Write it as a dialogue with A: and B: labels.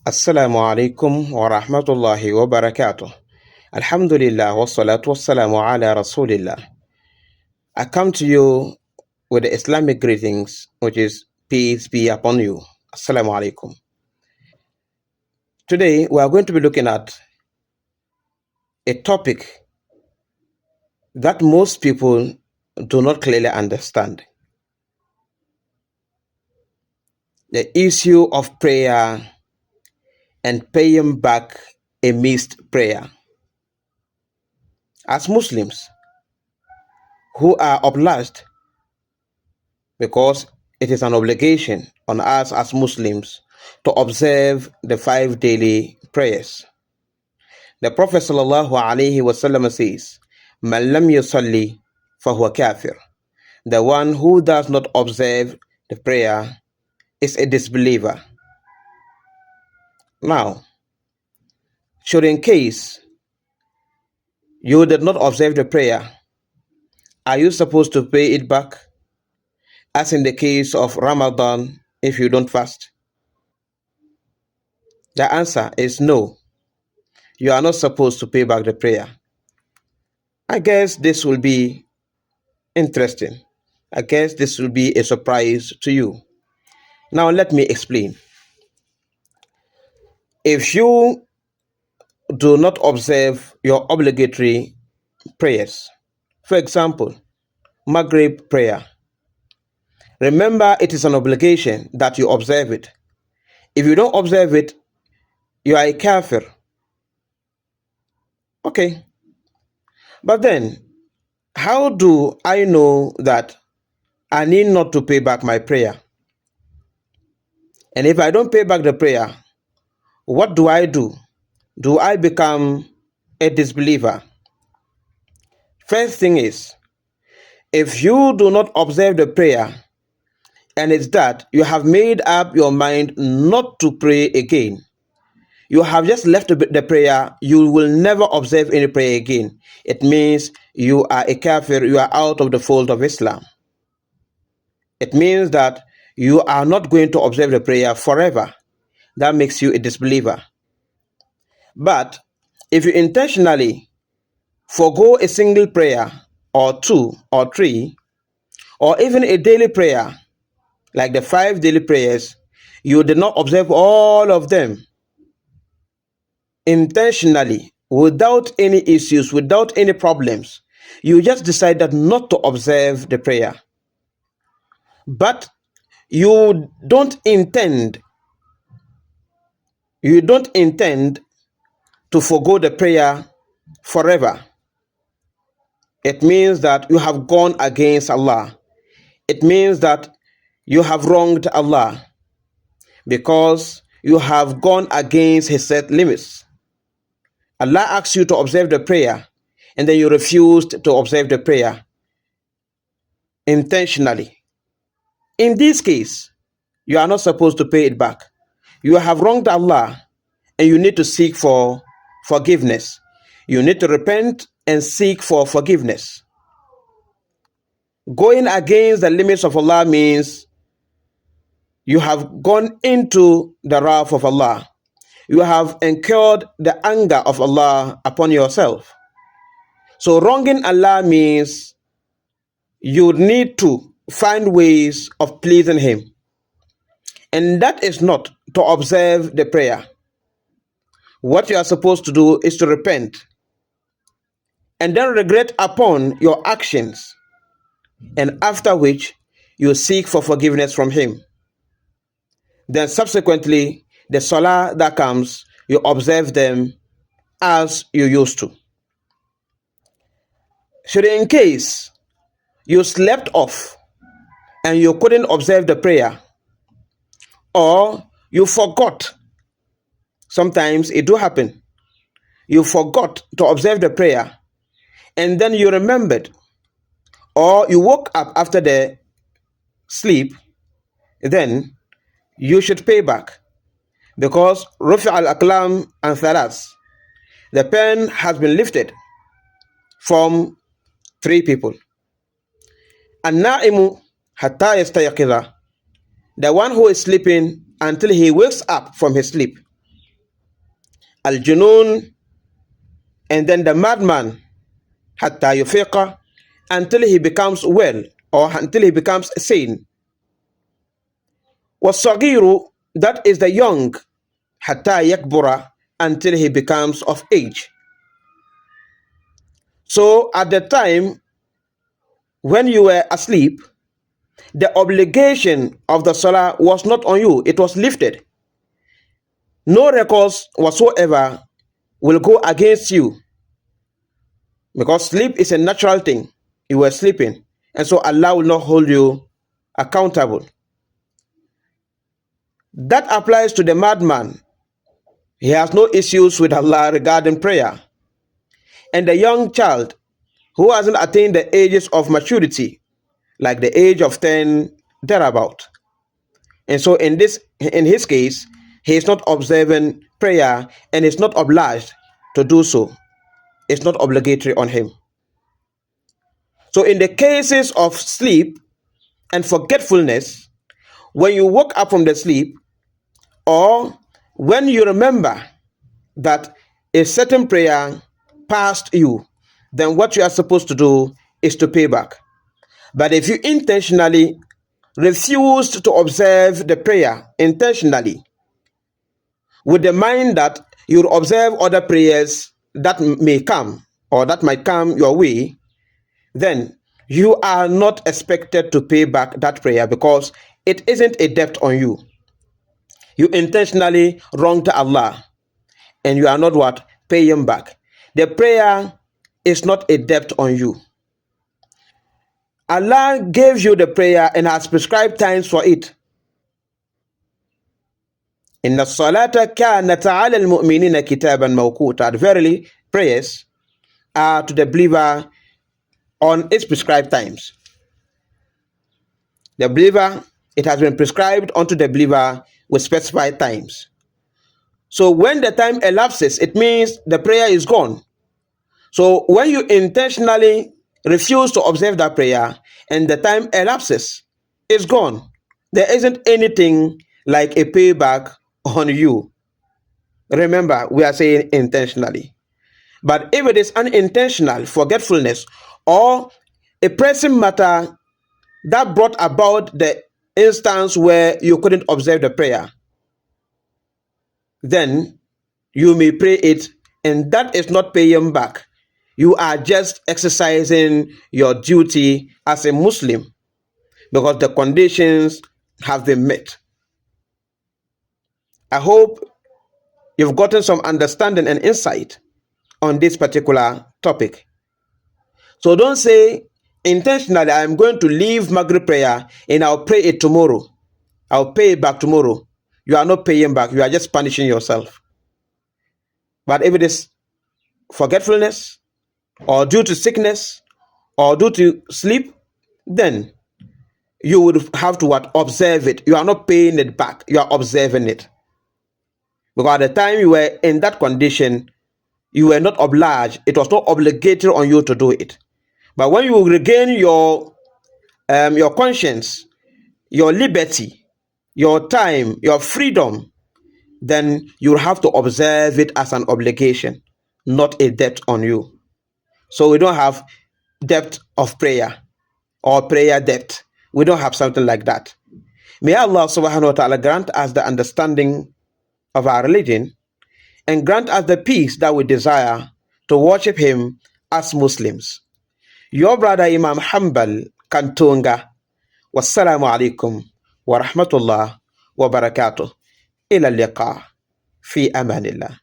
A: Assalamu alaikum wa rahmatullahi wa barakatuh. Alhamdulillah wa salatu wa salamu ala rasulillah. I come to you with the Islamic greetings, which is peace be upon you. Assalamu alaikum. Today we are going to be looking at a topic that most people do not clearly understand. The issue of prayer and paying back a missed prayer. As Muslims who are obliged, because it is an obligation on us as Muslims to observe the 5 daily prayers. The Prophet ﷺ says, "Man lam yusalli fahuwa kafir." The one who does not observe the prayer is a disbeliever. Now, should in case you did not observe the prayer, are you supposed to pay it back? As in the case of Ramadan, if you don't fast? The answer is no. You are not supposed to pay back the prayer. I guess this will be interesting. I guess this will be a surprise to you. Now let me explain. If you do not observe your obligatory prayers, for example, Maghrib prayer, remember it is an obligation that you observe it. If you don't observe it, you are a kafir. Okay. But then, how do I know that I need not to pay back my prayer? And if I don't pay back the prayer, what do I do? Do I become a disbeliever? First thing is, if you do not observe the prayer, and it's that you have made up your mind not to pray again, you have just left the prayer, you will never observe any prayer again. It means you are a kafir, you are out of the fold of Islam. It means that you are not going to observe the prayer forever. That makes you a disbeliever. But if you intentionally forego a single prayer, or 2 or 3, or even a daily prayer, like the 5 daily prayers, you did not observe all of them intentionally, without any issues, without any problems. You just decided not to observe the prayer. But you don't intend to forego the prayer forever. It means that you have gone against Allah. It means that you have wronged Allah because you have gone against His set limits. Allah asks you to observe the prayer, and then you refused to observe the prayer intentionally. In this case, you are not supposed to pay it back. You have wronged Allah, and you need to seek for forgiveness. You need to repent and seek for forgiveness. Going against the limits of Allah means you have gone into the wrath of Allah. You have incurred the anger of Allah upon yourself. So wronging Allah means you need to find ways of pleasing Him. And that is not to observe the prayer. What you are supposed to do is to repent and then regret upon your actions, and after which you seek for forgiveness from Him. Then subsequently, the salah that comes, you observe them as you used to. Should in case you slept off and you couldn't observe the prayer, or you forgot, sometimes it do happen, you forgot to observe the prayer, and then you remembered, or you woke up after the sleep, then you should pay back, because rufi al-aqlam and thalas, the pen has been lifted from 3 people. An-na'imu hatta yastayqiza, the one who is sleeping until he wakes up from his sleep. al-junun, and then the madman, hatta yufiqa, until he becomes well or until he becomes sane. Was-saghiru, that is the young, hatta yakbura, until he becomes of age. So at the time when you were asleep, the obligation of the salah was not on you, it was lifted. No records whatsoever will go against you, because sleep is a natural thing. You were sleeping, and so Allah will not hold you accountable. That applies to the madman. He has no issues with Allah regarding prayer. And the young child who hasn't attained the ages of maturity, like the age of 10 thereabout. And so in his case, he is not observing prayer and is not obliged to do so. It's not obligatory on him. So in the cases of sleep and forgetfulness, when you woke up from the sleep, or when you remember that a certain prayer passed you, then what you are supposed to do is to pay back. But if you intentionally refused to observe the prayer intentionally, with the mind that you will observe other prayers that may come or that might come your way, then you are not expected to pay back that prayer, because it isn't a debt on you. You intentionally wronged Allah, and you are not what? Paying back. The prayer is not a debt on you. Allah gave you the prayer and has prescribed times for it. Inna salata kanat ala al-mu'minina kitaban mawquta. Verily, prayers are to the believer on its prescribed times. The believer, it has been prescribed unto the believer with specified times. So when the time elapses, it means the prayer is gone. So when you intentionally refuse to observe that prayer and the time elapses, it's gone. There isn't anything like a payback on you. Remember, we are saying intentionally. But if it is unintentional forgetfulness or a pressing matter that brought about the instance where you couldn't observe the prayer, then you may pray it, and that is not paying back. You are just exercising your duty as a Muslim, because the conditions have been met. I hope you've gotten some understanding and insight on this particular topic. So don't say intentionally, I'm going to leave Maghrib prayer and I'll pray it tomorrow. I'll pay it back tomorrow. You are not paying back. You are just punishing yourself. But if it is forgetfulness, or due to sickness, or due to sleep, then you would have to observe it. You are not paying it back. You are observing it. Because at the time you were in that condition, you were not obliged. It was not obligatory on you to do it. But when you regain your conscience, your liberty, your time, your freedom, then you have to observe it as an obligation, not a debt on you. So we don't have debt of prayer or prayer debt. We don't have something like that. May Allah subhanahu wa ta'ala grant us the understanding of our religion and grant us the peace that we desire to worship Him as Muslims. Your brother Imam Hanbal Kantunga. Wassalamu alaikum wa rahmatullah wa barakatuh. Ila liqa fi amanillah.